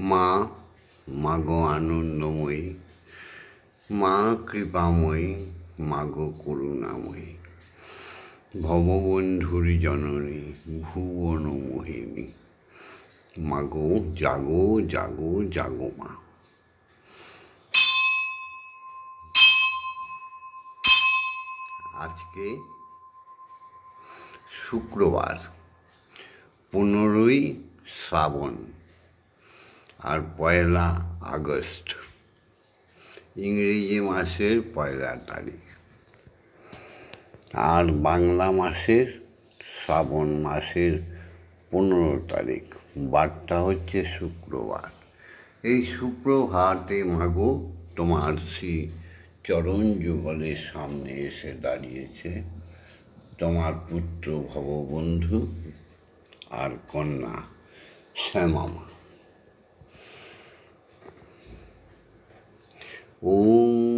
মা, মাগো আনন্দময়ী, মা কৃপাময়ী, মাগো করুণাময়ী, ভববন্ধুরি জননী, ভুবন মোহিনী, মাগো জাগো জাগো জাগো মা। আজকে শুক্রবার, 15ই শ্রাবণ আর 1 আগস্ট, ইংরেজি মাসের 1 তারিখ, আর বাংলা মাসের শ্রাবণ মাসের 15 তারিখ। বারটা হচ্ছে শুক্রবার। এই সুপ্রভাতে মাগো তোমার শ্রী চরণ যুগলের সামনে এসে দাঁড়িয়েছে তোমার পুত্র ভববন্ধু আর কন্যা শ্যামা মা। ওম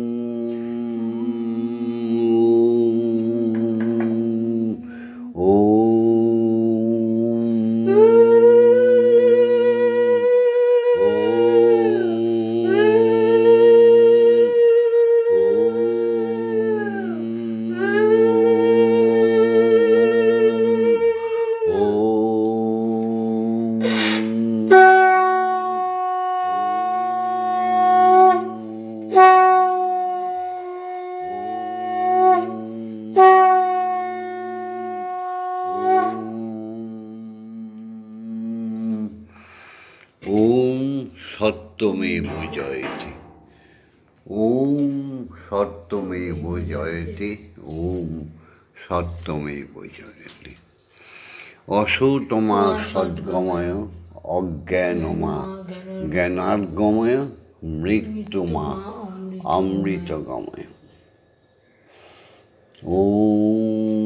সত্যমেব জয়তে, ওম সত্যমেব জয়তে, ওম সত্যমেব জয়তে। অসৌ তোমা সদ্গময়, অজ্ঞানমা জ্ঞানার্গময়, মৃত্যুমা অমৃতগময়। ওম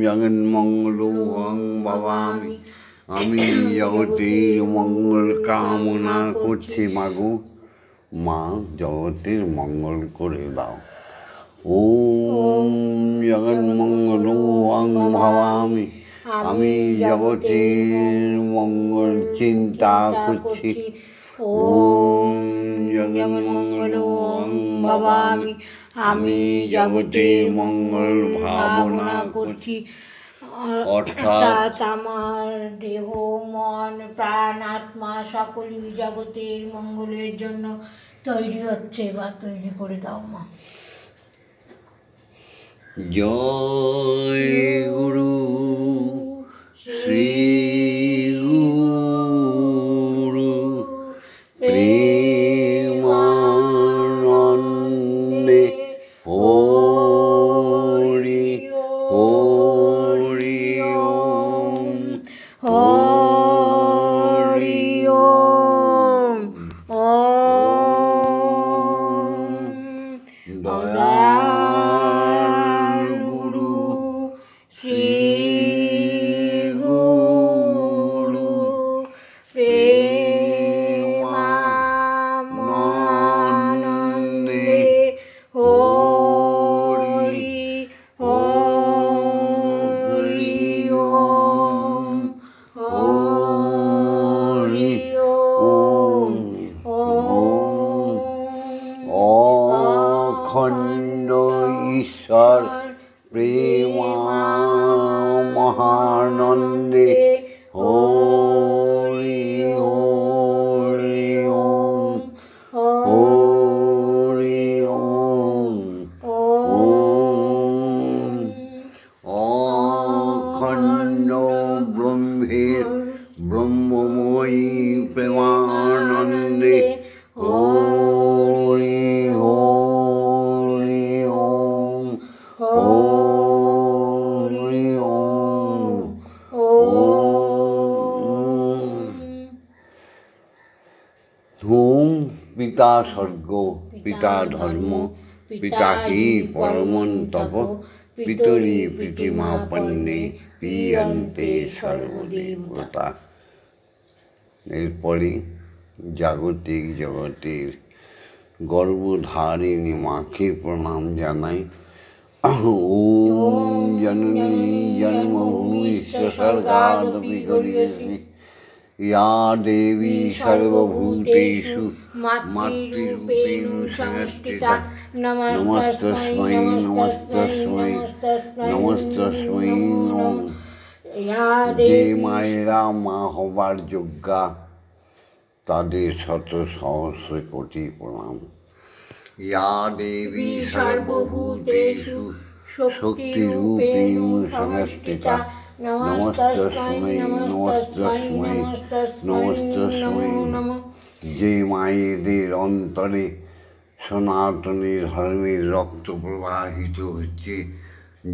জগন্মঙ্গলং ভবামি, আমি জগতের মঙ্গল কামনা করছি মাগো, মা জগতের মঙ্গল করে দাও। ওম জগন্মঙ্গলং ভবামি, আমি জগতের মঙ্গল চিন্তা করছি। ওম জগন্মঙ্গলং ভবামি, আমি জগতের মঙ্গল ভাবনা করছি। অর্থাৎ আমার দেহ, মন, প্রাণ, আত্মা সকলই জগতের মঙ্গলের জন্য তৈরি হচ্ছে বা তৈরি করে দাও মা। জয় গুরু শ্রী গুরু প্রেমানন্দে হরি হরি ওম হরি ওম। দয়াল গুরু শ্রী গুরু প্রেমানন্দে হরি হরি ওম হরি ওম। অখণ্ড ঈশ্বর প্রেমানন্দে হরি হরি ওম হরি ওম ওম। অখণ্ড ব্রহ্মের ব্রহ্মময়ী প্রেমানন্দে হরি হরি ওম হরি ওম ওম। ওম পিতা স্বর্গ, পিতা ধর্ম, পিতা হি পরমং তপ, পিতরি প্রীতিমাপন্নে পিয়ন্তে সর্বদেবতা। এরপরে জাগতিক জগতের গর্ভধারিণী মাকে প্রণাম জানাই। ওম জননী জন্মভূমি স্বর্গাদপি গরীয়সি या देवी सर्वभूतेषु मातृरूपेण संस्थिता नमस्तस्मै नमस्तस्मै नमस्तस्मै नमः। যে মায়েরা মা হবার যোগ্যা তাদের শত সহস্র কোটি প্রণাম। ইয়া দেবী সর্বভূতেষু শক্তিরূপেণ সংস্থিতা নমস্তস্मै নমস্তস্मै নমস্তস্मै নমঃ। যে মায়েদের অন্তরে সনাতনী ধর্মের রক্ত প্রবাহিত হচ্ছে,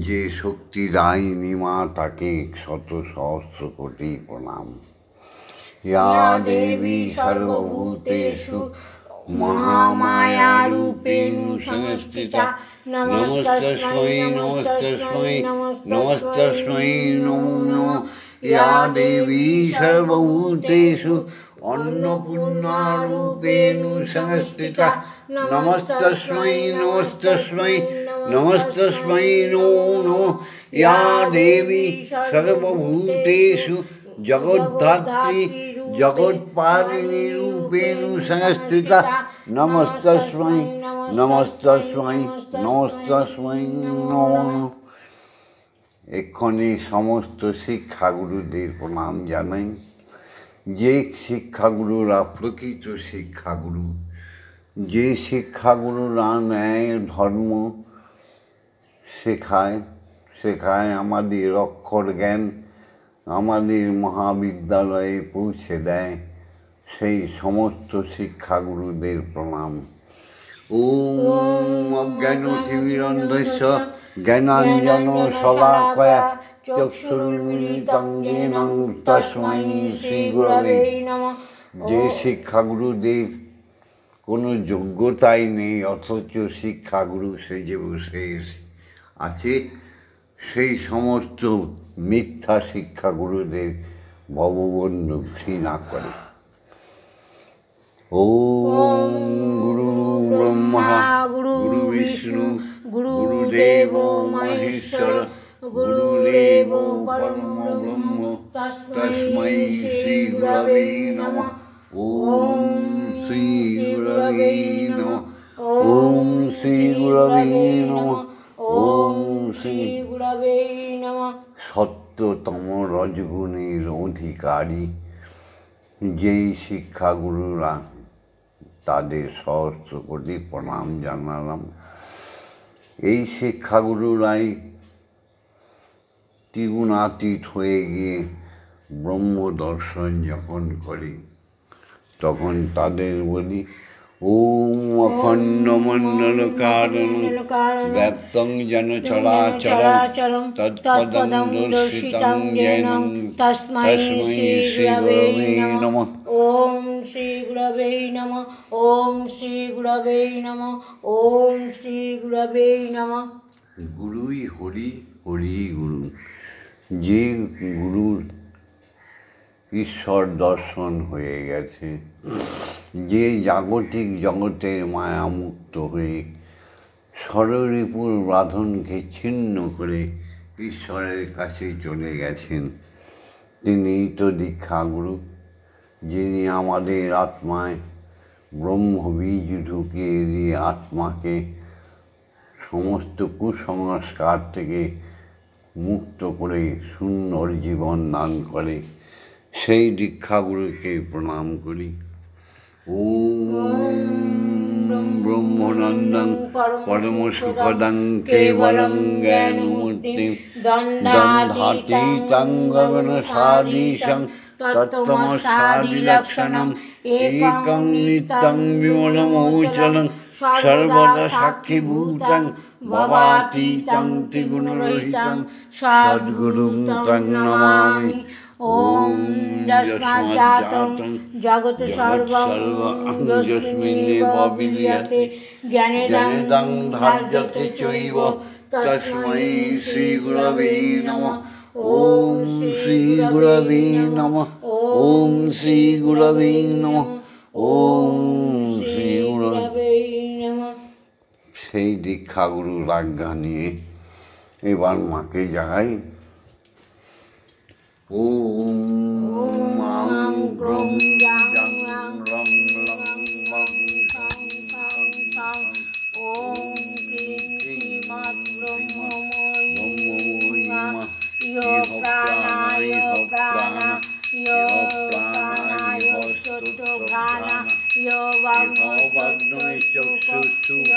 যে শক্তিদায়িনী মা, তাকে শত সহস্র কোটি প্রণাম। ইয়া দেবী সর্বভূতেষু মহামায়ারূপেণ সংস্থিতা নমস্তস্मै নমস্তস্मै নমস্তস্मै নমো নমঃ। ইয়া দেবী সর্বভূতেষু अन्नपूर्णारूपेण संस्थिता नमस्तस्मै नमस्तस्मै नमस्तस्मै नमो नमः। या देवी सर्वभूतेषु जगद्धात्री जगत्पालिनी रूपेण संस्थिता नमस्तस्मै नमस्तस्मै नमस्तस्मै नमो नमः। এক্ষণে সমস্ত শিক্ষাগুরুদের প্রণাম জানাই। যে শিক্ষাগুরুরা প্রকৃত শিক্ষাগুরু, যে শিক্ষাগুরুরা ন্যায় ধর্ম শেখায় আমাদের অক্ষর জ্ঞান আমাদের মহাবিদ্যালয়ে পৌঁছে দেয়, সেই সমস্ত শিক্ষাগুরুদের প্রণাম। ওম অজ্ঞানতিমিরন্ধস্য জ্ঞানাঞ্জন শলাকয়া চক্ষুরুন্মিলিতং येन তস্मै শ্রী গুরবে নমঃ। যে শিক্ষাগুরুদের কোনো যোগ্যতাই নেই অথচ শিক্ষাগুরু সেজে বসে আছে, সেই সমস্ত মিথ্যা শিক্ষাগুরুদের ভববন্ধু ঘৃণা করে। ওম গুরু ব্রহ্মা গুরু বিষ্ণু গুরুদেব মহেশ্বর গুরুদেব পরম ব্রহ্ম তস্मै শ্রী গুরবে নমঃ। ওম শ্রী গুরবে নমঃ। ওম শ্রী গুরবে নমঃ। ওম শ্রী গুরবে নমঃ। সত্যতম রজগুণের অধিকারী যেই শিক্ষাগুরুরা, তাদের সহস্র কোটি প্রণাম জানালাম। এই শিক্ষাগুরুরাই ত্রিগুণাতীত হয়ে গিয়ে ব্রহ্ম দর্শন যখন করে, তখন তাদের বলি ওম অখণ্ড মণ্ডল কারণং ব্যক্তং যেন চরাচরং তৎপদং দর্শিতং যেন তস্मै শ্রী গুরবে নমঃ। ওম শ্রী গুরবে নমঃ। ওম শ্রী গুরবে নমঃ। ওম শ্রী গুরবে নমঃ। গুরুই হরি, হরি গুরু। যে গুরুর ঈশ্বর দর্শন হয়ে গেছে, যে জাগতিক জগতের মায়ামুক্ত হয়ে ষড়রিপুর বাঁধনকে ছিন্ন করে ঈশ্বরের কাছে চলে গেছেন, তিনিই তো দীক্ষাগুরু, যিনি আমাদের আত্মায় ব্রহ্মবীজ ঢুকিয়ে দিয়ে আত্মাকে সমস্ত কুসংস্কার থেকে মুক্ত করে সুন্দর জীবন দান করে। সেই দীক্ষাগুরুকে প্রণাম করি। ওম ব্রহ্মানন্দং পরম সুখদং কেবলং জ্ঞানমূর্তিং দ্বন্দ্বাতীতং গগন সাদৃশং তত্ত্বমসাদিলক্ষণং একং নিত্যং বিমলমোচলং সর্বদা সাক্ষীভূতং ভবাতীতং ত্রিগুণরহিতং সদ্গুরুং তং নমামি। ওম যস্মাজ্জাতং জগৎ সর্বং যস্মিন্নেব বিলীয়তে জ্ঞানেদং ধার্যতে চৈব তস্मै শ্রী গুরবে নমঃ। ওম শ্রী গুরবে নমঃ। ওম শ্রী গুরবে নমঃ। ওম শ্রী গুরবে নমঃ। সেই দীক্ষাগুরুর আজ্ঞা নিয়ে এবার মাকে জাগাই। ওম चक्षुः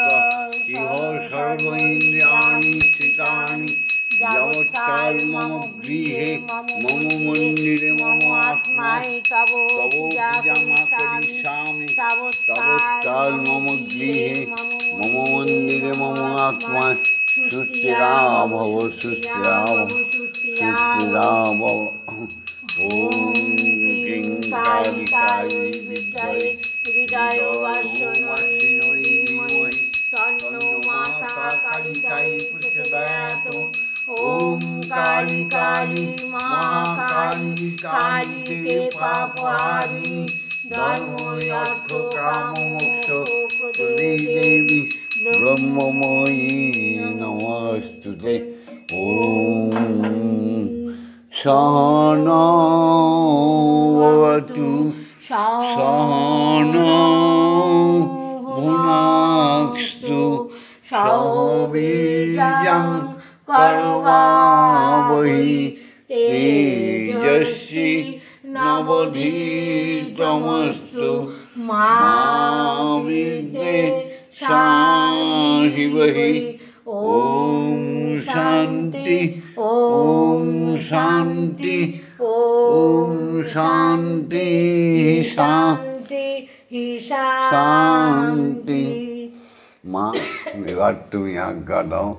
इह सर्व इन्द्रियाणि स्थितानि यावत्काल मम गृहे मम मन्दिरे मम आत्मा तव पूजां करिष्यामि तावत्काल मम गृहे मम मन्दिरे मम आत्मा सुस्थिरा भव सुस्थिरा भव। ॐ क्लीं कालिकायै विद्महे हृदयवासिन्यै धीमहि तन्नो माता कालिकायै प्रचोदयात्। ॐ काली काली महाकाली कालिके पापहारिणि धर्मोऽर्थ काममोक्षप्रदे देवी ब्रह्ममयी नमोऽस्तुते। ॐ सहना भवतु सहना भुनक्तु सह वीर्यं कर्वावहि तेजस्वी नवधीतमस्तु मा विद्विषावहि। ॐ शान्ति ॐ शान्ति ॐ शान्ति शान्ति शान्ति। माँ এবার তুমি আজ্ঞা দাও,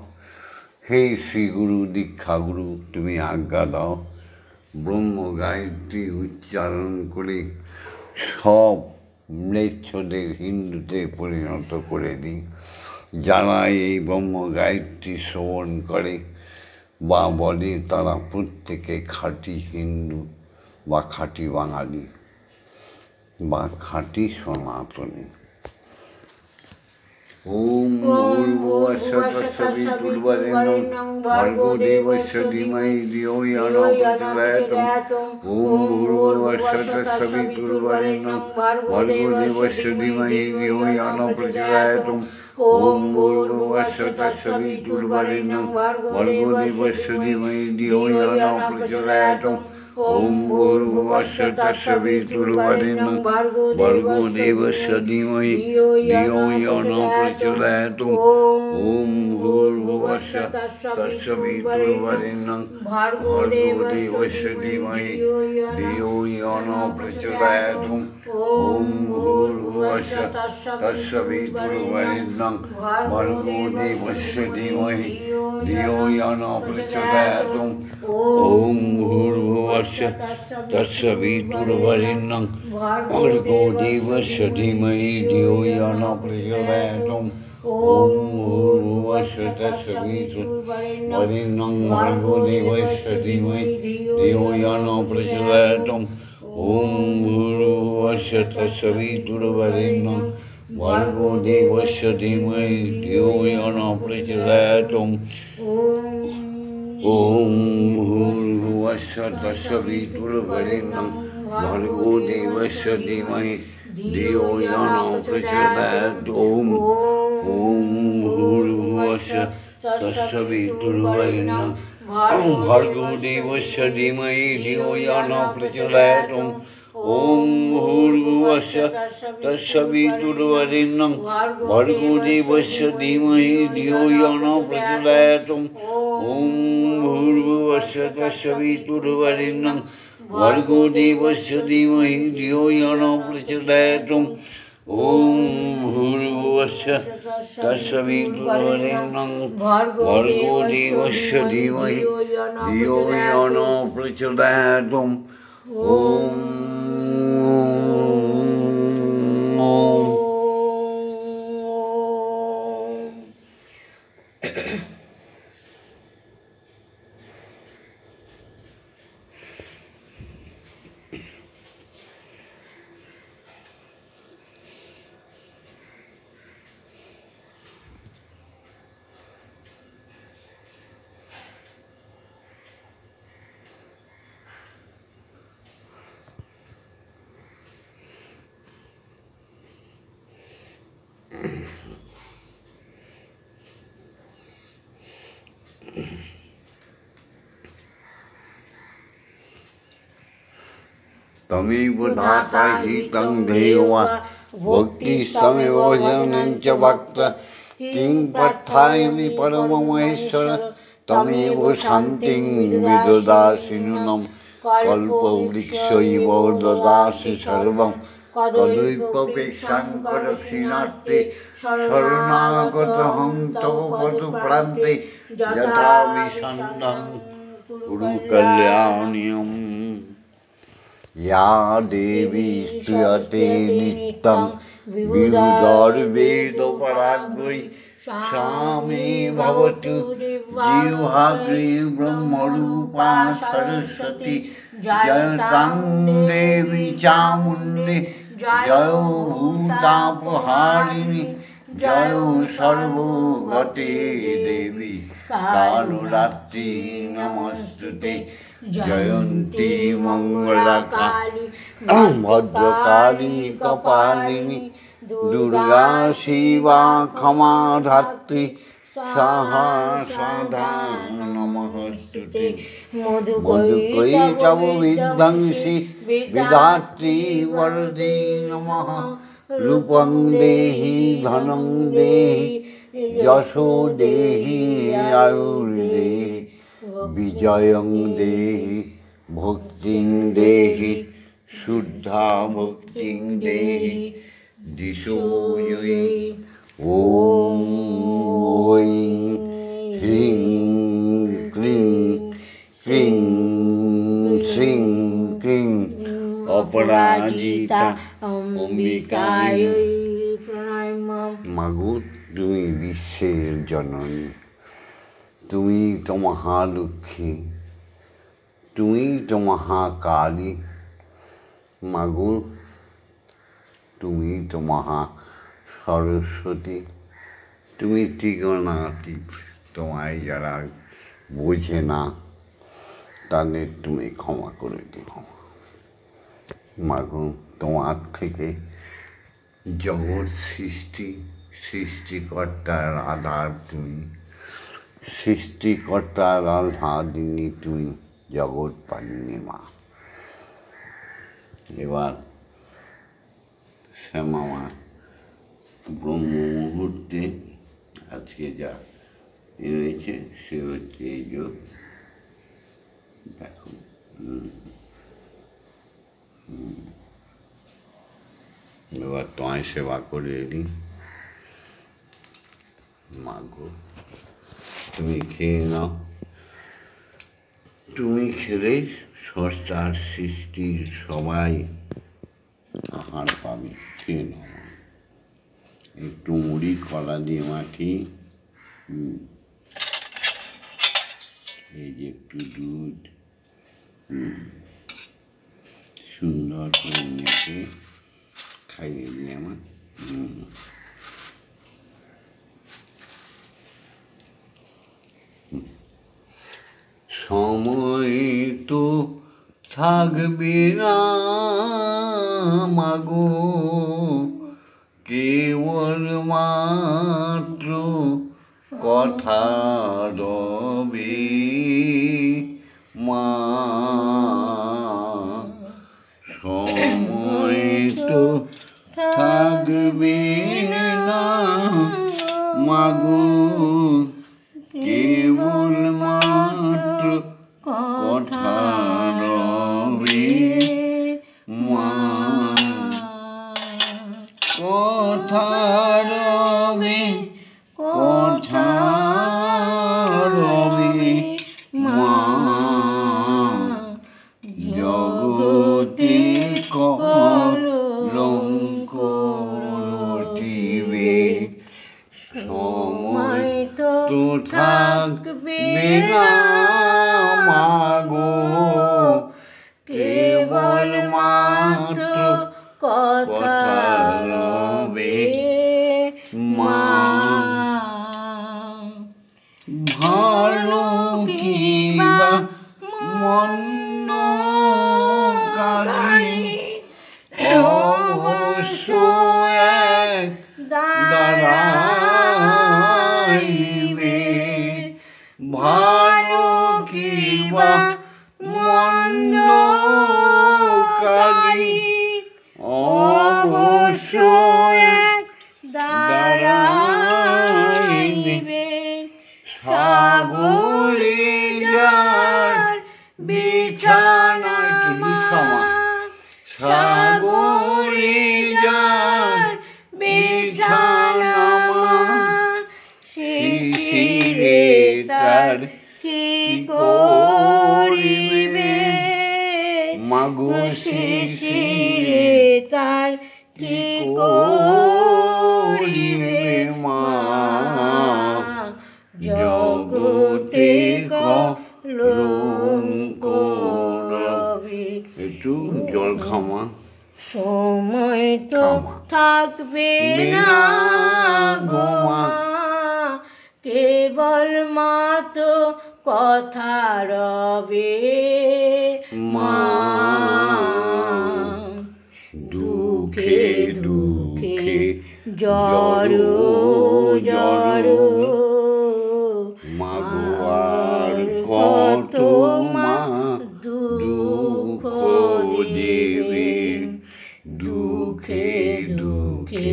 হে শ্রী গুরু দীক্ষা গুরু তুমি আজ্ঞা দাও, ব্রহ্ম গায়ত্রী উচ্চারণ করে সব ম্লেচ্ছদের হিন্দুতে পরিণত করে দিই। যারা এই ব্রহ্ম গায়ত্রী শ্রবণ করে বা বলে তারা প্রত্যেকে খাঁটি হিন্দু বা খাঁটি বাঙালি বা খাঁটি সনাতনী। ওম ভূর্ভুবস্সুঃ তৎসবিতুর্বরেণ্যং ভর্গো দেবস্য ধীমহি ধিয়ো ইয়ো ন প্রচোদয়াৎ। ওম ভূর্ভুবস্সুঃ তৎসবিতুর্বরেণ্যং ভর্গো দেবস্য ধীমহি ধিয়ো ইয়ো ন প্রচোদয়াৎ। ওম ভূর্ভুবস্সুঃ তৎসবিতুর্বরেণ্যং ভর্গো দেবস্য ধীমহি ধিয়ো ইয়ো ন প্রচোদয়াৎ। ওম ভূর্ভুবস্সুঃ তৎসবিতুর্বরেণ্যং ভর্গো দেবস্য ধীমহি ধিয়ো ইয়ো ন প্রচোদয়াৎ। ওম ভূর্ভুবস্সুঃ তৎসবিতুর্বরেণ্যং ভর্গো দেবস্য ধীমহি ধিয়ো ইয়ো ন প্রচোদয়াৎ। ওম ভূর্ভুবস্সুঃ তৎসবিতুর্বরেণ্যং ভর্গো দেবস্য ধীমহি ধিয়ো ইয়ো ন প্রচোদয়াৎ। ওম ভূর্ভুবস্সুঃ তৎসবিতুর্বরেণ্যং ভর্গো দেবস্য ধীমহি ধিয়ো ইয়ো ন প্রচোদয়াৎ। ওম ভূর্ভুবস্সুঃ তৎসবিতুর্বরেণ্যং ভর্গো দেবস্য ধীমহি ধিয়ো ইয়ো ন প্রচোদয়াৎ। ওম ভূর্ভুবস্সুঃ তৎসবিতুর্বরেণ্যং ভর্গো দেবস্য ধীমহি ধিয়ো ইয়ো ন প্রচোদয়াৎ। ওম ভূর্ভুবস্সুঃ তৎসবিতুর্বরেণ্যং ভর্গো দেবস্য ধীমহি ধিয়ো ইয়ো ন প্রচোদয়াৎ। ওম ভূর্ভুবস্সুঃ তৎসবিতুর্বরেণ্যং ভর্গো দেবস্য ধীমহি ধিয়ো ইয়ো ন প্রচোদয়াৎ। ওম ভূর্ভুবস্সুঃ তৎসবিতুর্বরেণ্যং ভর্গো দেবস্য ধীমহি ধিয়ো ইয়ো ন প্রচোদয়াৎ। ওম ভূর্ভুবস্সুঃ তৎসবিতুর্বরেণ্যং ভর্গো দেবস্য ধীমহি ধিয়ো ইয়ো ন প্রচোদয়াৎ। ওম ভূর্ভুবস্সুঃ তৎসবিতুর্বরেণ্যং ভর্গো দেবস্য ধীমহি ধিয়ো ইয়ো ন প্রচোদয়াৎ। ওম तमेव धाता हि तं देवा भक्तिसमे भजनं च भक्त किं प्रार्थयामि परममहेश्वर तमेव शान्तिं विददासि नूनं कल्पवृक्ष इव ददासि सर्वं तदैवपेक्षां करोषि नास्ति शरणागतहं तव पदप्रान्ते यथा विषण्णं कुरु कल्याण्यम् या देवी स्तूयते नित्यं विबुधैर्वेदपराग्रै सा मे भवतु जिह्वाग्रे ब्रह्मरूपा सरस्वती जयतां देवी चामुण्डे जय भूतापहारिणि जय सर्वगते देवी कालरात्रि नमस्तुते जयन्ती मंगलकाली भद्रकाली कपालिनी दुर्गा शिवा क्षमा धात्री स्वाहा स्वाहा नमस्तुते मधुकरी तव विध्वंसी विधात्री वरदे नमः रूपं देहि धनं देहि यशो देहि आयुर्देहि विजयं देहि भक्तिं देहि शुद्धा भक्तिं देहि दिशो यै ॐ ऐं ह्रीं क्लीं श्रीं श्रीं क्लीं अपराजिता অম্বিকায় প্রণাম। মাগো তুমি বিশ্বের জননী, তুমি তো মহালক্ষ্মী, তুমি তো মহাকালী। মাগো তুমি তো মহা সরস্বতী, তুমি ত্রিগুণাতীত। তোমায় যারা বোঝে না তাদের তুমি ক্ষমা করে দিও। মাগো তোমার থেকে জগৎ সৃষ্টি, সৃষ্টিকর্তার আধার তুমি, সৃষ্টিকর্তার আধারিণী তুমি, জগৎ পালিনী মা। এবার শ্যামা মা ব্রহ্ম মুহূর্তে আজকে যা এনেছে সে হচ্ছে এই যে দেখো, এবার তোমায় সেবা করে এলি। মাগো তুমি খেয়ে নাও, তুমি খেলে স্রষ্টার সৃষ্টির সবাই আহার পাবে। খেয়ে নাও, একটু মুড়ি কলা দিয়ে মাখি, এই যে একটু দুধ সুন্দর করে মেখে খাইয়ে দিই আমার। সময় তো থাকবে না মাগো, কেবল মাত্র কথা রবে মা। সময় তো থাকবে না মাগো, কেবল মাত্র কথা রবে মা। কথা রবে, কথা রবে মা। জগতে কলঙ্ক রটিবে, সময় তো থাকবে না মাগো, কেবল মাত্র কথা রবে মা। ভালো কিবা মন্দ কালি অবশ্য এক দাঁড়াইবে। ভালো কিবা মন্দ কালি সাগরে যার বিছানা শিশিরে তার কি করিবে মাগো শিশিরে তার কি করিবে মা জগতে কলঙ্ক রবে। একটু জল খাওয়া সময় তো থাকবে না গো মা কেবল মাতো কথা রবে মা দুঃখে দুঃখে জড়ো জড়ো মাগো আর কত মা দুঃখ দেবে দুঃখে দুঃখে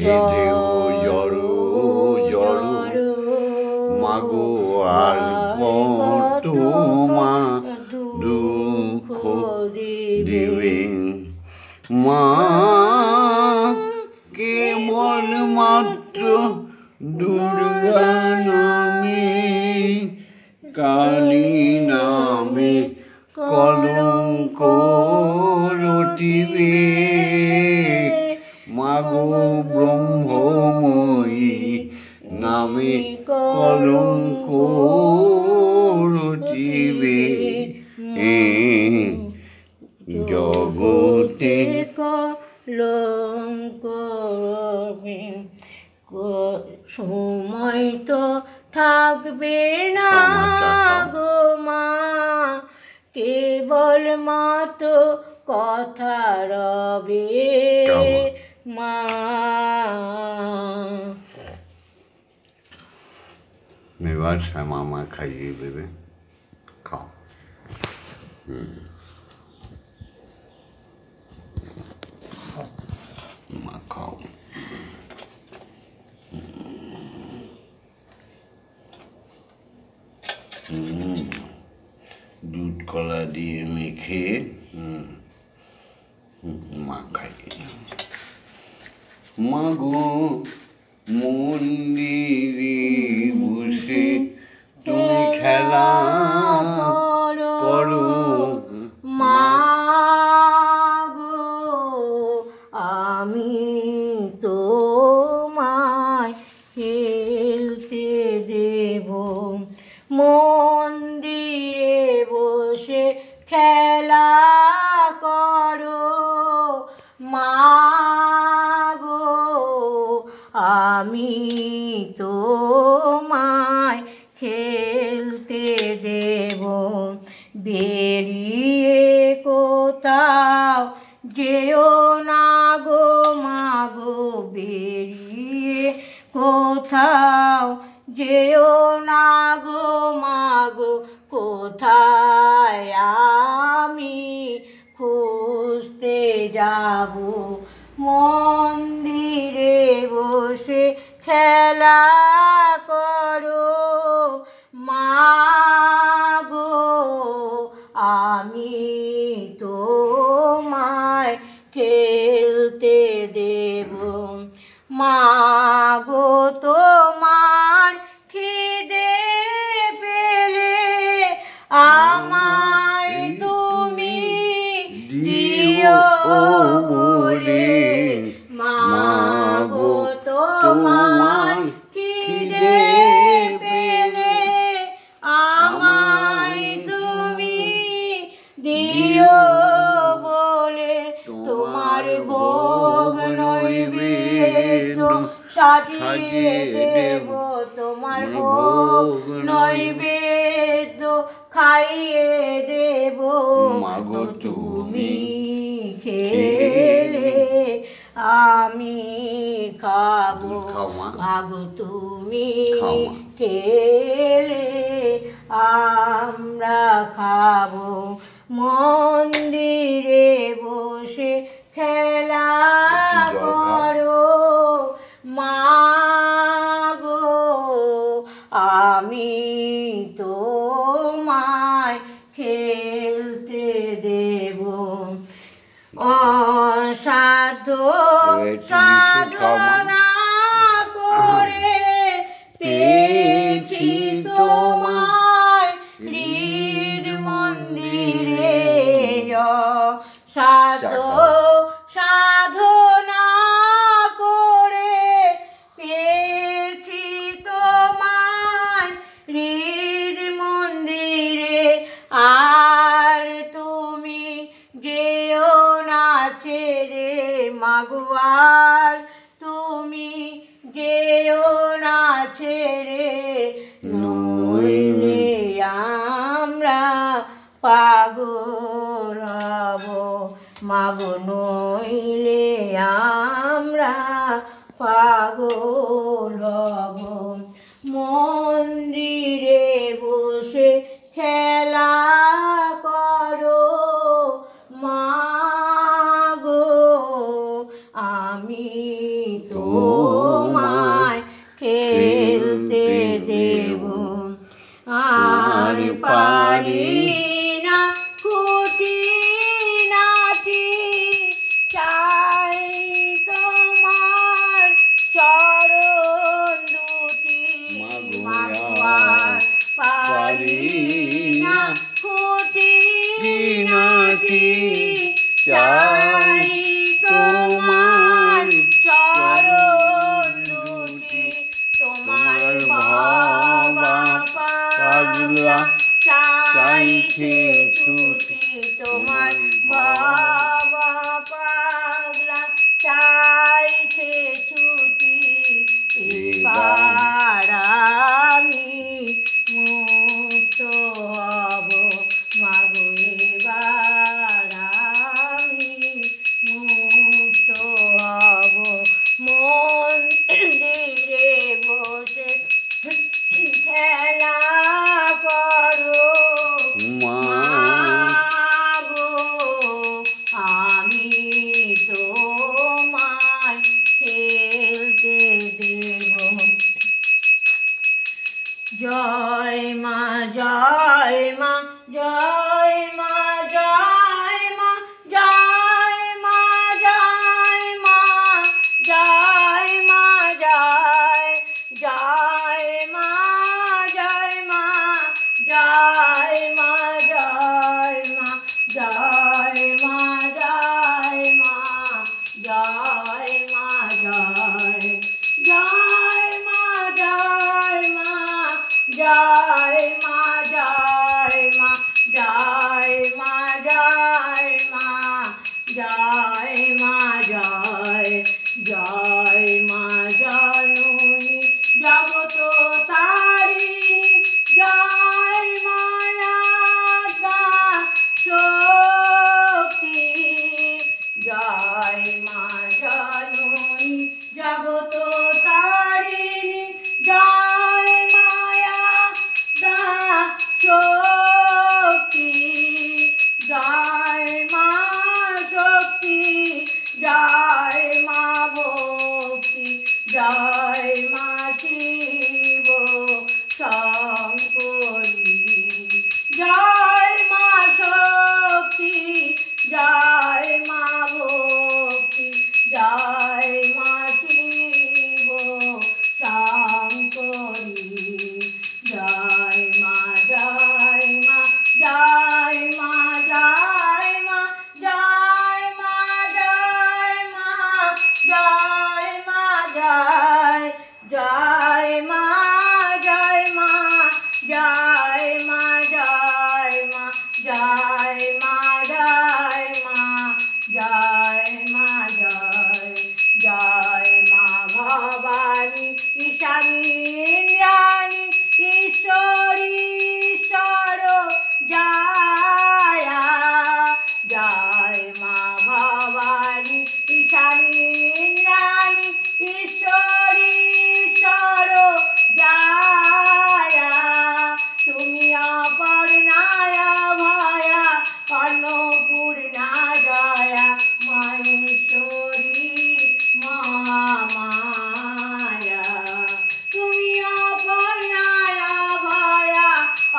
জড়ো জড়ো মাগো আর কত মা দুঃখ দেবে মা কেবল মাত্র দুর্গা নামে কালী নামে কলঙ্ক রটিবে মাগো ব্রহ্মময়ী নামে কলঙ্ক রটিবে জগতে কলঙ্ক রবে সময় তো থাকবে না গো মা কেবল মাতো কথা রবে মা এবার মামা খাইয়ে দেবে খাও মা খাও দুধ কলা দিয়ে মেখে মা খাইয়ে মাগো মন্দিরে বসে তুমি খেলা করো মাগো আমি তোমায় খেলতে দেব মন্দিরে বসে খেলা করো মাগো আমি তোমায় খেলতে দেব বেরিয়ে কোথাও যেও না গো মাগো বেরিয়ে কোথাও যেও না গো মাগো কোথায় আমি খুঁজতে যাব মন্দিরে বসে খেলা করো মাগো আমি তোমায় খেলতে দেব মাগো তোমার খিদে পেলে আমায় তুমি দিও বলে মাগো তোমার খিদে পেলে আমায় তুমি দিও বলে তোমার ভোগ নৈবেদ্য সাজিয়ে দেব তোমার ভোগ নৈবেদ্য খাইয়ে দেব মাগো তুমি খেলে আমি খাবো মাগো তুমি খেলে আমরা খাবো মন্দিরে বসে খেলা করো মাগো আমি তোমায় খেলতে দেব অসাধ্য সাধনা করে পেয়েছি তোমায় হৃদ মন্দিরে। অসাধ্য সাধনা করে পেয়েছি তোমায় হৃদ মন্দিরে। আর তুমি যেও না ছেড়ে মাগো, আর তুমি যেও না ছেড়ে, নইলে আমরা পাগল হব মাগো, নইলে আমরা পাগল হব। মন্দিরে বসে খেলা করো মাগো, আমি তোমায় খেলতে দেব। আর পারি না খুঁটিনাটি, চাই তোমার চরণ দুটি মাগো। আর পারি না খুঁটিনাটি, চাই তোমার চরণ দুটি। তোমার ভবা পাগলা চাইছে ছুটি, তোমার ভবা পাগলা চাইছে ছুটি। এবার আমি মুক্ত হব মাগো, এবার আমি মুক্ত হব। মন্দিরে বসে খেলা করো মাগো, আমি তোমায় খেলতে দেব। জয় মা জয় মা জয় মা জয় মা জয় মা জয় মা জয় মা জয় জয় মা জয় মা জয় মা জয় মা জয় মা জয় মা জয় মা জয় জয় মা জয় মা জয় মা জয় মা জয় মা জয় মা জয় মা জয় জয় মা জননী জগত তারিণী, জয় মায়া শক্তি, জয় মা জননী জগত তারিণী, জয় মায়া শক্তি, জয় মা শক্তি, জয় মা ভক্তি, জয় মা শিব শঙ্করী, জয় মা শক্তি, জয় মা ভক্তি, জয় মা শিব শঙ্করী, জয় মা জয় মা জয় মা জয় মা জয় মা জয় মা জয় মা জয় জয় মা জয় মা জয় মা জয় মা জয় মা জয় মা জয় মা জয় জয় মা ভবানী ঈশানী ইন্দ্রাণী ঈশ্বরী ঈশ্বর জয়, জয় মা ভবানী ঈশানী ইন্দ্রাণী ঈশ্বরী ঈশ্বর জয়। তুমি অপর্ণায়া ভয়া অন্নপূর্ণা জয়া, মহেশ্বরী মহামায়া। তুমি অপর্ণায়া ভয়া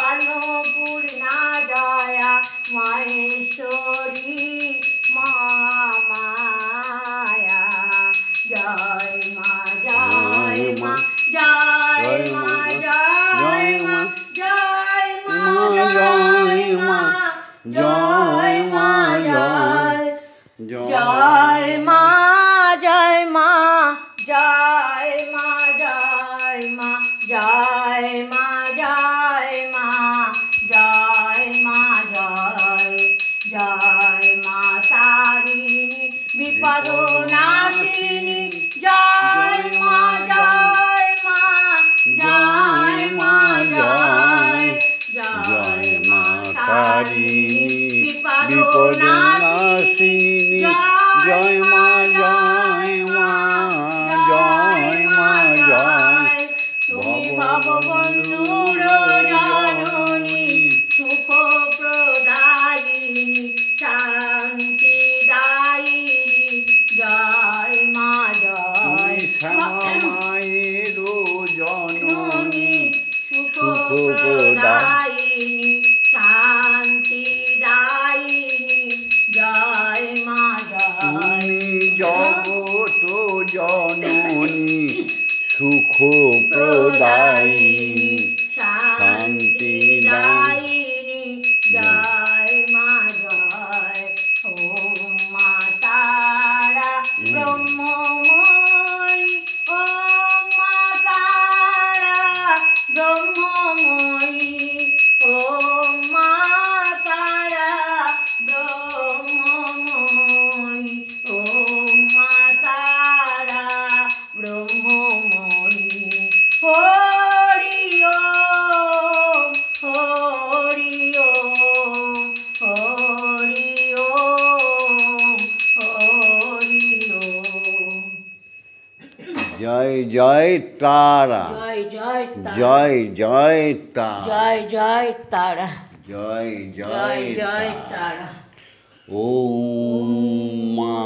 অন্নপূর্ণা জয়া, মহেশ্বরী মহা জয় মা জয় মা জয় মা জয় মা জয় মা জয় মা জয় মা জয় জয় মা জয় মা জয় মা জয় মা জয় মা জয় মা জয় মা জয় জয় মা তারিণী বিপদ নাশিনী জয় মা জয় মা জয় মা জয় জয় মা তারিণী বিপদ নাশিনী জয় মা জয় মা জয় মা জয় তুমি ভববন্ধুর জননী সুখ প্রদায়িনী শান্তি দায়িনী জয় মা জয় মায়ের জননী সুখ প্রদায়িনী শান্তি দায়িনী জয় মা জয় জগত জননী সুখ প্রদায়িনী শান্তি দায়িনী জয় মা জয় ওম মা তারা ব্রহ্মময়ী ওম মা তারা ব্রহ্মময়ী ওম মা তারা ব্রহ্মময়ী ওম মা তারা ব্রহ্মময়ী হরি ওম হরি ওম হরি ওম হরি ওম জয় জয় তারা জয় জয় তারা জয় জয় তারা জয় জয় তারা জয় জয় জয় জয় তারা তারা ওম মা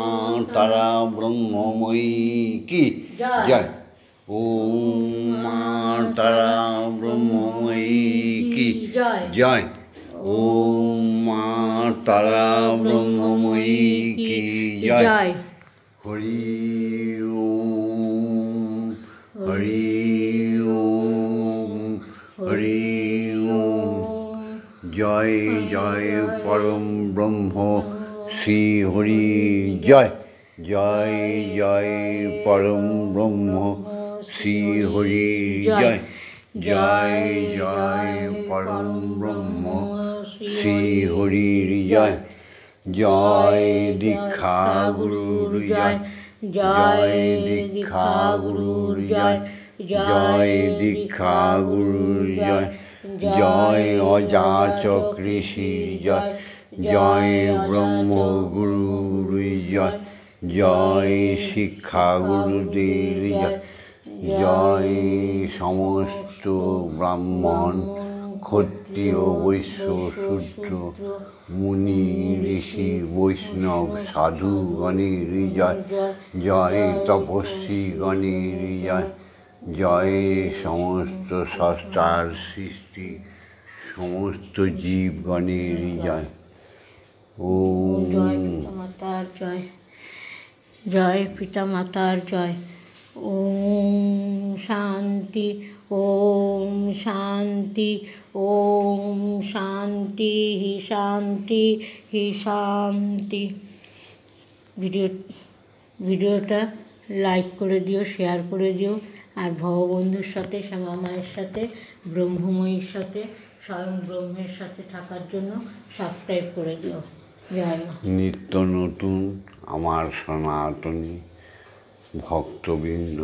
তারা ব্রহ্মময়ী কি জয়। জয় ওম মা তারা ব্রহ্মময়ী কি জয় জয় ওম মা তারা ব্রহ্মময়ী কি জয় জয় হরি ওম হরি ওম হরি ওম জয় জয় পরম ব্রহ্ম শ্রী হরি জয় জয় জয় পরম ব্রহ্ম শ্রী হরি জয় জয় জয় পরম ব্রহ্ম শ্রী হরির জয় জয় দীক্ষা গুরুর জয় জয় দীক্ষা গুরুর জয় জয় দীক্ষা গুরুর জয় জয় অযাচক ঋষির জয় জয় ব্রহ্ম গুরুর জয় জয় শিক্ষা গুরুদের জয় জয় সমস্ত ব্রাহ্মণ ক্ষত্রিয় বৈশ্য শূদ্র মুনি ঋষি বৈষ্ণব সাধুগণের জয় জয় তপস্বী গণের জয় জয় সমস্ত সষ্টার সৃষ্টি সমস্ত জীবগণের জয় জয় ওম পিতামাতার জয় জয় পিতামাতার জয় ওম শান্তি ওম শান্তি ওম শান্তি হি শান্তি হি শান্তি ভিডিওটা লাইক করে দিও, শেয়ার করে দিও, আর ভববন্ধুর সাথে, শ্যামা মায়ের সাথে, ব্রহ্মময়ীর সাথে, স্বয়ং ব্রহ্মের সাথে থাকার জন্য সাবস্ক্রাইব করে দিও। জয় মা। নিত্য নতুন আমার সনাতনী ভক্তবৃন্দ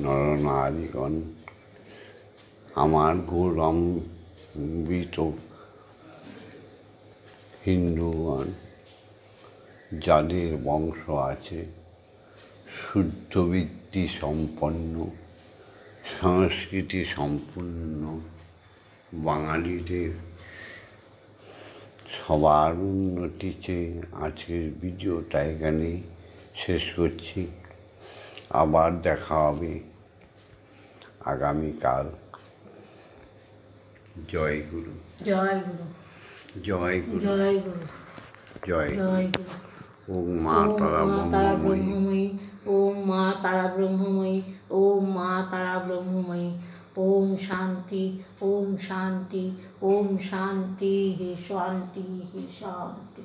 নরনারীগণ, আমার গৌরম্বিত হিন্দুগণ, যাদের বংশ আছে শুদ্ধবৃত্তি সম্পন্ন, সংস্কৃতি সম্পূর্ণ বাঙালিদের সবার উন্নতি চেয়ে আজকের ভিডিওটা এখানেই শেষ করছি। আবার দেখা হবে আগামীকাল। জয় গুরু, জয় গুরু, জয় গুরু, জয় গুরু, জয় জয় গুরু। ওম মা ওম তারা মা তারা ব্রহ্মময়ী, ব্রহ্মময়ী, ওম মা তারা ব্রহ্মময়ী, ওম মা তারা ব্রহ্মময়ী। ওম শান্তি, ওম শান্তি, ওম শান্তি, হে শান্তি, হে শান্তি।